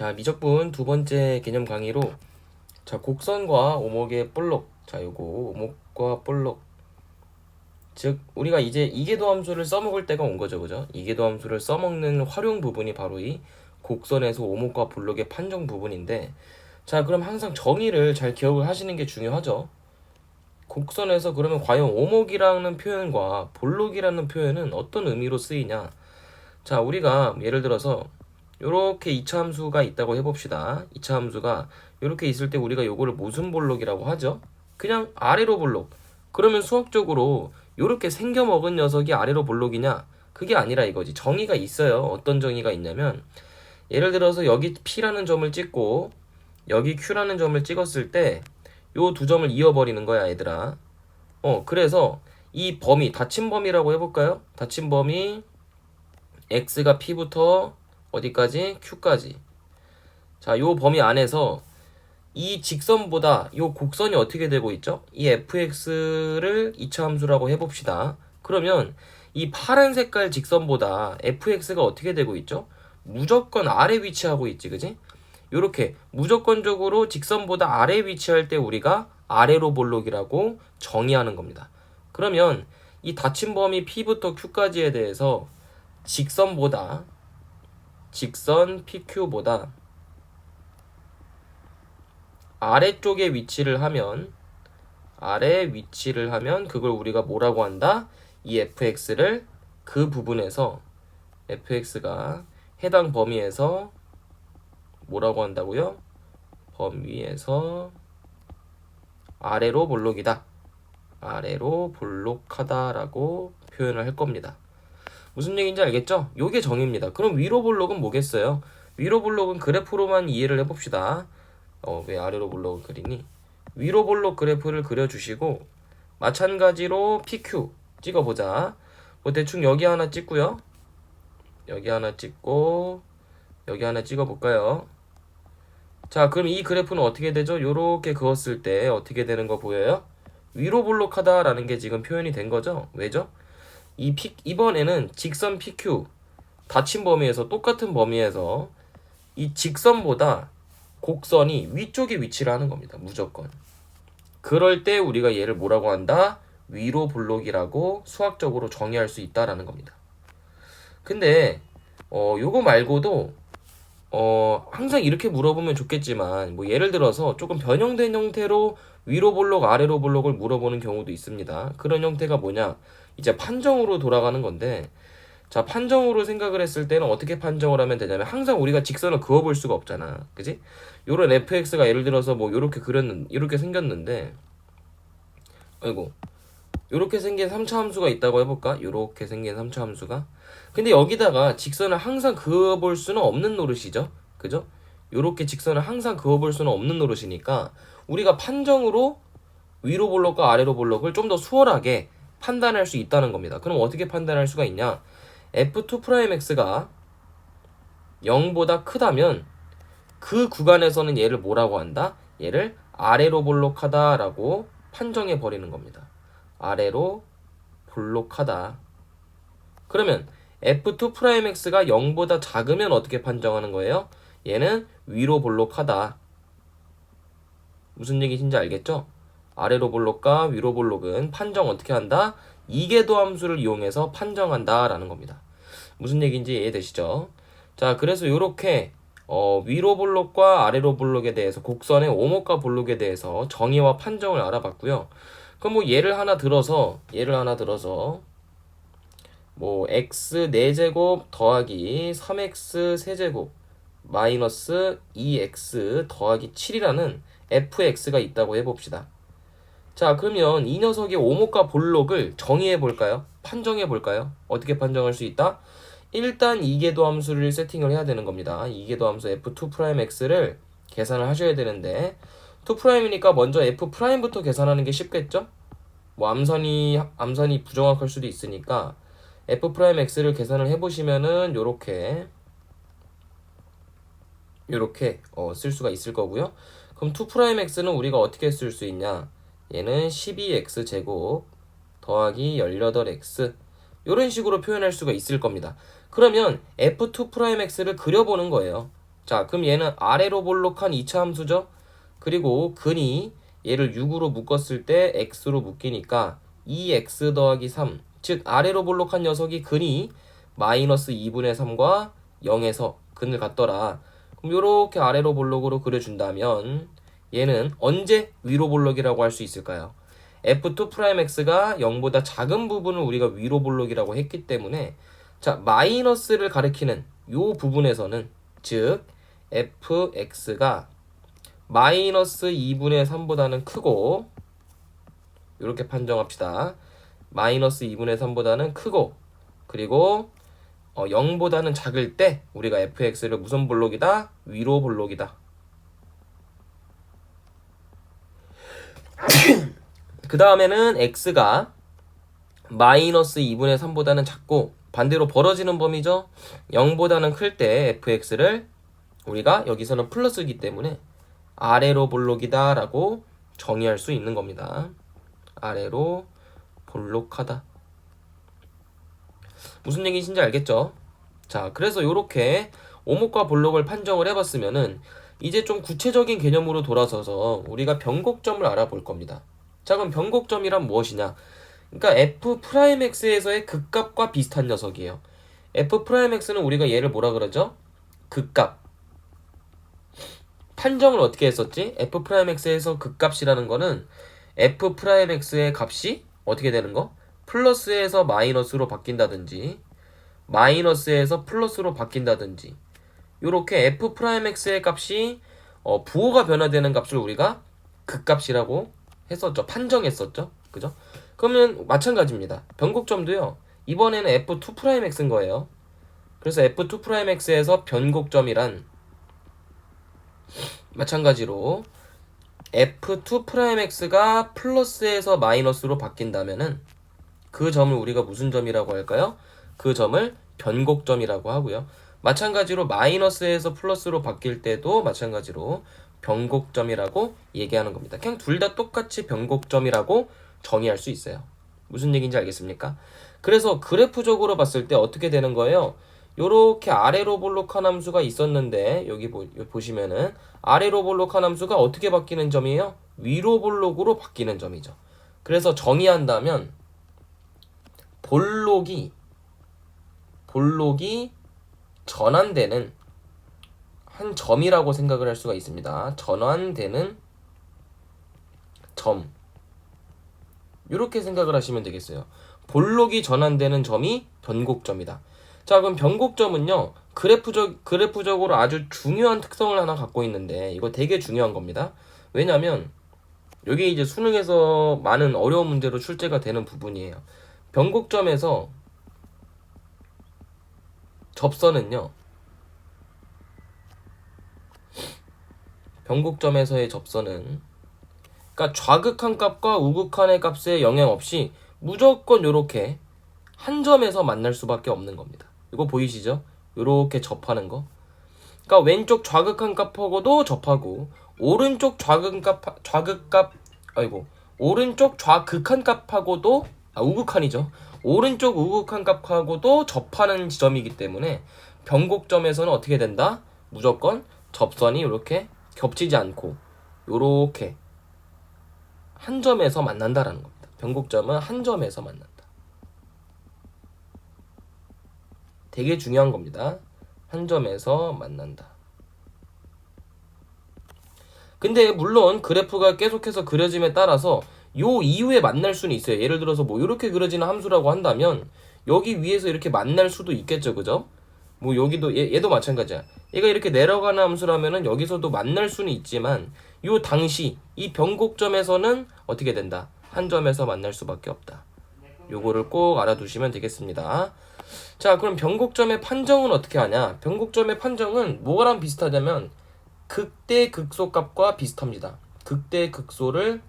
자, 미적분 두 번째 개념 강의로 자, 곡선과 오목의 볼록. 자, 요거 오목과 볼록. 즉 우리가 이제 이계도 함수를 써먹을 때가 온 거죠. 그죠? 이계도 함수를 써먹는 활용 부분이 바로 이 곡선에서 오목과 볼록의 판정 부분인데, 자, 그럼 항상 정의를 잘 기억을 하시는 게 중요하죠. 곡선에서 그러면 과연 오목이라는 표현과 볼록이라는 표현은 어떤 의미로 쓰이냐? 자, 우리가 예를 들어서 요렇게 2차 함수가 있다고 해봅시다. 2차 함수가 요렇게 있을 때 우리가 요거를 무슨 볼록이라고 하죠? 그냥 아래로 볼록. 그러면 수학적으로 요렇게 생겨먹은 녀석이 아래로 볼록이냐? 그게 아니라 이거지. 정의가 있어요. 어떤 정의가 있냐면, 예를 들어서 여기 P라는 점을 찍고 여기 Q라는 점을 찍었을 때 요 두 점을 이어버리는 거야, 얘들아. 그래서 이 범위, 닫힌 범위라고 해볼까요? 닫힌 범위 X가 P부터 어디까지? Q까지. 자, 요 범위 안에서 이 직선보다 요 곡선이 어떻게 되고 있죠? 이 fx를 2차 함수라고 해봅시다. 그러면 이 파란 색깔 직선보다 fx가 어떻게 되고 있죠? 무조건 아래 위치하고 있지, 그지? 요렇게 무조건적으로 직선보다 아래 위치할 때 우리가 아래로 볼록이라고 정의하는 겁니다. 그러면 이 닫힌 범위 P부터 Q까지에 대해서 직선 PQ보다 아래쪽에 위치를 하면 그걸 우리가 뭐라고 한다? 이 fx를 그 부분에서 fx가 해당 범위에서 뭐라고 한다고요? 범위에서 아래로 볼록이다. 아래로 볼록하다라고 표현을 할 겁니다. 무슨 얘기인지 알겠죠? 요게 정의입니다. 그럼 위로 볼록은 뭐겠어요? 위로 볼록은 그래프로만 이해를 해봅시다. 왜 아래로 볼록을 그리니? 위로 볼록 그래프를 그려주시고 마찬가지로 PQ 찍어보자. 뭐 대충 여기 하나 찍고요. 여기 하나 찍고 여기 하나 찍어볼까요? 자, 그럼 이 그래프는 어떻게 되죠? 요렇게 그었을 때 어떻게 되는 거 보여요? 위로 볼록하다라는 게 지금 표현이 된 거죠? 왜죠? 이번에는 직선 PQ 닫힌 범위에서 똑같은 범위에서 이 직선보다 곡선이 위쪽에 위치를 하는 겁니다. 무조건. 그럴 때 우리가 얘를 뭐라고 한다? 위로 볼록이라고 수학적으로 정의할 수 있다라는 겁니다. 근데 요거 말고도 항상 이렇게 물어보면 좋겠지만, 뭐 예를 들어서 조금 변형된 형태로 위로 볼록 아래로 볼록을 물어보는 경우도 있습니다. 그런 형태가 뭐냐? 이제 판정으로 돌아가는 건데, 자, 판정으로 생각을 했을 때는 어떻게 판정을 하면 되냐면, 항상 우리가 직선을 그어볼 수가 없잖아. 그지? 요런 fx가 예를 들어서 뭐 요렇게 생겼는데, 아이고, 요렇게 생긴 3차 함수가 있다고 해볼까? 요렇게 생긴 3차 함수가. 근데 여기다가 직선을 항상 그어볼 수는 없는 노릇이죠. 그죠? 요렇게 직선을 항상 그어볼 수는 없는 노릇이니까 우리가 판정으로 위로 볼록과 아래로 볼록을 좀 더 수월하게 판단할 수 있다는 겁니다. 그럼 어떻게 판단할 수가 있냐? f2'x가 0보다 크다면 그 구간에서는 얘를 뭐라고 한다? 얘를 아래로 볼록하다라고 판정해 버리는 겁니다. 아래로 볼록하다. 그러면 f2'x가 0보다 작으면 어떻게 판정하는 거예요? 얘는 위로 볼록하다. 무슨 얘기인지 알겠죠? 아래로 볼록과 위로 볼록은 판정 어떻게 한다? 이계도 함수를 이용해서 판정한다 라는 겁니다. 무슨 얘기인지 이해되시죠? 자, 그래서 이렇게 위로 볼록과 아래로 볼록에 대해서 곡선의 오목과 볼록에 대해서 정의와 판정을 알아봤고요. 그럼 뭐 예를 하나 들어서 뭐 x 4제곱 더하기 3x 세제곱 마이너스 2x 더하기 7이라는 fx가 있다고 해봅시다. 자, 그러면 이 녀석의 오목과 볼록을 정의해 볼까요? 판정해 볼까요? 어떻게 판정할 수 있다? 일단 이계도 함수를 세팅을 해야 되는 겁니다. 이계도 함수 f2'x를 계산을 하셔야 되는데 2'이니까 먼저 f'부터 계산하는 게 쉽겠죠? 뭐 암산이 부정확할 수도 있으니까 f'x를 계산을 해보시면은 요렇게 쓸 수가 있을 거고요. 그럼 2'x는 우리가 어떻게 쓸 수 있냐? 얘는 12x 제곱 더하기 18x 이런 식으로 표현할 수가 있을 겁니다. 그러면 f2'x를 그려보는 거예요. 자, 그럼 얘는 아래로 볼록한 2차 함수죠. 그리고 근이 얘를 6으로 묶었을 때 x로 묶이니까 2x 더하기 3, 즉 아래로 볼록한 녀석이 근이 마이너스 2분의 3과 0에서 근을 갖더라. 그럼 요렇게 아래로 볼록으로 그려준다면 얘는 언제 위로 볼록이라고 할 수 있을까요? f2'x가 0보다 작은 부분을 우리가 위로 볼록이라고 했기 때문에 자, 마이너스를 가리키는 요 부분에서는 즉 fx가 마이너스 2분의 3보다는 크고 이렇게 판정합시다. 마이너스 2분의 3보다는 크고 그리고 0보다는 작을 때 우리가 fx를 무슨 볼록이다? 위로 볼록이다. 그 다음에는 x가 마이너스 2분의 3보다는 작고 반대로 벌어지는 범위죠. 0보다는 클 때 fx를 우리가 여기서는 플러스이기 때문에 아래로 볼록이다 라고 정의할 수 있는 겁니다. 아래로 볼록하다. 무슨 얘기인지 알겠죠? 자, 그래서 이렇게 오목과 볼록을 판정을 해봤으면은 이제 좀 구체적인 개념으로 돌아서서 우리가 변곡점을 알아볼 겁니다. 자, 그럼 변곡점이란 무엇이냐? 그러니까 f'x에서의 극값과 비슷한 녀석이에요. f'x는 우리가 얘를 뭐라 그러죠? 극값. 판정을 어떻게 했었지? f'x에서 극값이라는 거는 f'x의 값이 어떻게 되는 거? 플러스에서 마이너스로 바뀐다든지 마이너스에서 플러스로 바뀐다든지 요렇게 f'x의 값이 부호가 변화되는 값을 우리가 극값이라고 했었죠. 판정했었죠. 그죠? 그러면 마찬가지입니다. 변곡점도요. 이번에는 f2'x인 거예요. 그래서 f2'x에서 변곡점이란 마찬가지로 f2'x가 플러스에서 마이너스로 바뀐다면은 그 점을 우리가 무슨 점이라고 할까요? 그 점을 변곡점이라고 하고요. 마찬가지로 마이너스에서 플러스로 바뀔 때도 마찬가지로 변곡점이라고 얘기하는 겁니다. 그냥 둘 다 똑같이 변곡점이라고 정의할 수 있어요. 무슨 얘기인지 알겠습니까? 그래서 그래프적으로 봤을 때 어떻게 되는 거예요? 요렇게 아래로 볼록한 함수가 있었는데 여기 보시면은 아래로 볼록한 함수가 어떻게 바뀌는 점이에요? 위로 볼록으로 바뀌는 점이죠. 그래서 정의한다면 볼록이 전환되는 한 점이라고 생각을 할 수가 있습니다. 전환되는 점. 이렇게 생각을 하시면 되겠어요. 볼록이 전환되는 점이 변곡점이다. 자, 그럼 변곡점은요. 그래프적으로 아주 중요한 특성을 하나 갖고 있는데 이거 되게 중요한 겁니다. 왜냐면 여기 이제 수능에서 많은 어려운 문제로 출제가 되는 부분이에요. 변곡점에서 접선은요. 변곡점에서의 접선은 그러니까 좌극한 값과 우극한의 값에 영향 없이 무조건 요렇게 한 점에서 만날 수밖에 없는 겁니다. 이거 보이시죠? 요렇게 접하는 거. 그러니까 왼쪽 좌극한 값하고도 접하고 오른쪽 오른쪽 좌극한 값하고도 우극한이죠. 오른쪽 우극한 값하고도 접하는 지점이기 때문에 변곡점에서는 어떻게 된다? 무조건 접선이 이렇게 겹치지 않고 요렇게 한 점에서 만난다라는 겁니다. 변곡점은 한 점에서 만난다. 되게 중요한 겁니다. 한 점에서 만난다. 근데 물론 그래프가 계속해서 그려짐에 따라서 요 이후에 만날 수는 있어요. 예를 들어서 뭐 이렇게 그려지는 함수라고 한다면 여기 위에서 이렇게 만날 수도 있겠죠. 그죠? 뭐 여기도 얘도 마찬가지야. 얘가 이렇게 내려가는 함수라면은 여기서도 만날 수는 있지만 요 당시 이 변곡점에서는 어떻게 된다? 한 점에서 만날 수밖에 없다. 요거를 꼭 알아두시면 되겠습니다. 자, 그럼 변곡점의 판정은 어떻게 하냐? 변곡점의 판정은 뭐랑 비슷하냐면 극대 극소값과 비슷합니다. 극대 극소를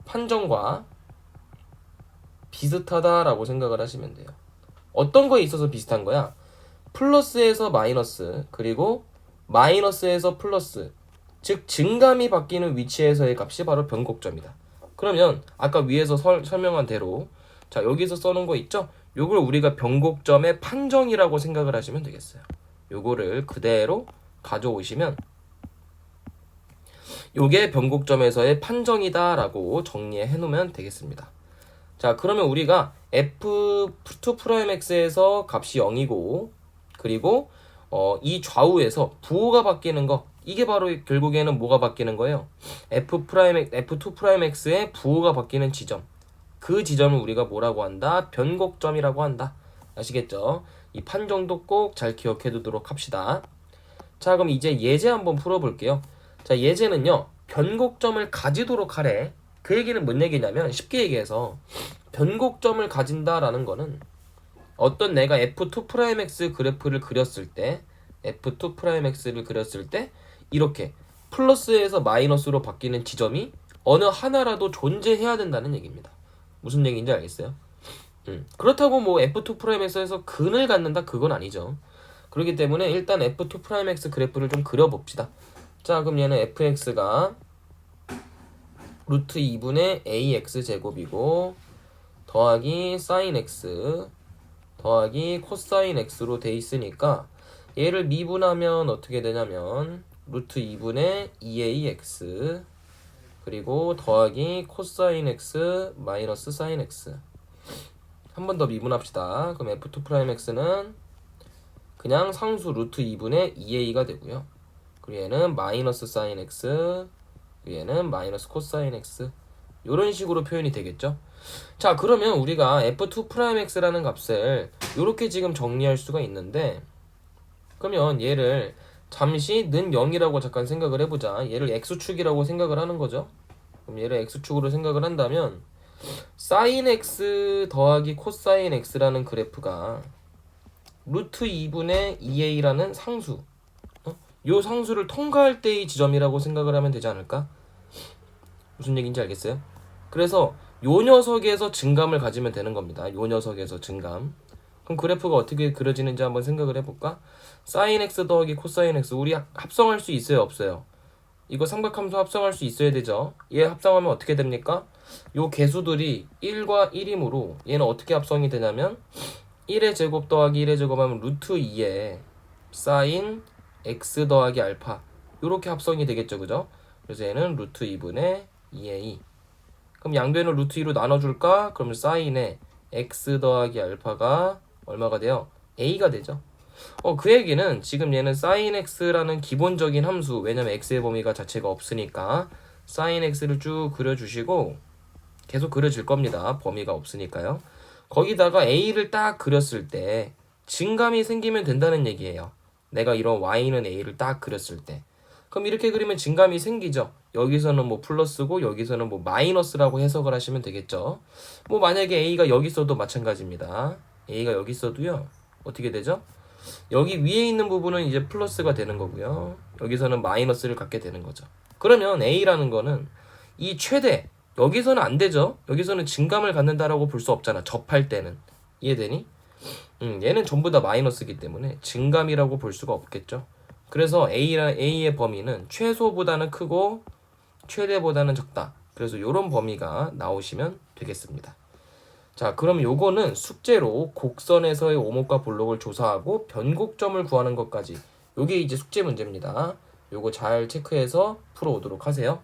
판정과 비슷하다라고 생각을 하시면 돼요. 어떤 거에 있어서 비슷한 거야? 플러스에서 마이너스 그리고 마이너스에서 플러스 즉 증감이 바뀌는 위치에서의 값이 바로 변곡점이다. 그러면 아까 위에서 설명한 대로 자 여기서 써놓은 거 있죠? 요걸 우리가 변곡점의 판정이라고 생각을 하시면 되겠어요. 요거를 그대로 가져오시면 요게 변곡점에서의 판정이다 라고 정리해 놓으면 되겠습니다. 자, 그러면 우리가 f2'x에서 값이 0이고 그리고 이 좌우에서 부호가 바뀌는 거, 이게 바로 결국에는 뭐가 바뀌는 거예요? f2'x의 부호가 바뀌는 지점, 그 지점을 우리가 뭐라고 한다? 변곡점이라고 한다. 아시겠죠? 이 판정도 꼭 잘 기억해 두도록 합시다. 자, 그럼 이제 예제 한번 풀어볼게요. 자, 예제는요, 변곡점을 가지도록 하래. 그 얘기는 뭔 얘기냐면, 쉽게 얘기해서 변곡점을 가진다라는 거는 어떤 내가 f2'x 그래프를 그렸을 때, f2'x를 그렸을 때 이렇게 플러스에서 마이너스로 바뀌는 지점이 어느 하나라도 존재해야 된다는 얘기입니다. 무슨 얘기인지 알겠어요? 그렇다고 뭐 f2'x에서 근을 갖는다, 그건 아니죠. 그렇기 때문에 일단 f2'x 그래프를 좀 그려봅시다. 자, 그럼 얘는 fx가 루트 2분의 ax 제곱이고 더하기 sin x 더하기 코사인 x로 돼 있으니까 얘를 미분하면 어떻게 되냐면 루트 2분의 2ax 그리고 더하기 코사인 x 마이너스 sin x. 한 번 더 미분합시다. 그럼 f2'x는 그냥 상수 루트 2분의 2a가 되고요. 그리고 얘는 마이너스 sin x, 얘는 마이너스 코사인 x. 이런 식으로 표현이 되겠죠. 자, 그러면 우리가 f2'x라는 값을 이렇게 지금 정리할 수가 있는데, 그러면 얘를 잠시 는 0이라고 잠깐 생각을 해보자. 얘를 x축이라고 생각을 하는 거죠. 그럼 얘를 x축으로 생각을 한다면 sin x 더하기 코사인 x라는 그래프가 루트 2분의 2a라는 상수, 요 상수를 통과할 때의 지점이라고 생각을 하면 되지 않을까? 무슨 얘기인지 알겠어요? 그래서 요 녀석에서 증감을 가지면 되는 겁니다. 요 녀석에서 증감. 그럼 그래프가 어떻게 그려지는지 한번 생각을 해볼까? sin x 더하기 코사인 x, 우리 합성할 수 있어요, 없어요? 이거 삼각함수 합성할 수 있어야 되죠. 얘 합성하면 어떻게 됩니까? 요 개수들이 1과 1이므로 얘는 어떻게 합성이 되냐면 1의 제곱 더하기 1의 제곱하면 루트 2에 sin x 더하기 알파, 요렇게 합성이 되겠죠, 그죠? 그래서 얘는 루트 2분의 2a. 그럼 양변을 루트 2로 나눠줄까? 그러면 sin에 x 더하기 알파가 얼마가 돼요? a가 되죠. 그 얘기는 지금 얘는 sin x라는 기본적인 함수, 왜냐면 x의 범위가 자체가 없으니까 sin x를 쭉 그려주시고 계속 그려질 겁니다. 범위가 없으니까요. 거기다가 a를 딱 그렸을 때 증감이 생기면 된다는 얘기예요. 내가 이런 y는 a를 딱 그렸을 때. 그럼 이렇게 그리면 증감이 생기죠. 여기서는 뭐 플러스고 여기서는 뭐 마이너스라고 해석을 하시면 되겠죠. 뭐 만약에 a가 여기 있어도 마찬가지입니다. a가 여기 있어도요, 어떻게 되죠? 여기 위에 있는 부분은 이제 플러스가 되는 거고요. 여기서는 마이너스를 갖게 되는 거죠. 그러면 a라는 거는 이 최대, 여기서는 안 되죠. 여기서는 증감을 갖는다라고 볼 수 없잖아. 접할 때는. 이해되니? 얘는 전부 다 마이너스이기 때문에 증감이라고 볼 수가 없겠죠. 그래서 A의 범위는 최소보다는 크고 최대보다는 적다. 그래서 이런 범위가 나오시면 되겠습니다. 자, 그럼 요거는 숙제로 곡선에서의 오목과 볼록을 조사하고 변곡점을 구하는 것까지, 요게 이제 숙제 문제입니다. 요거 잘 체크해서 풀어오도록 하세요.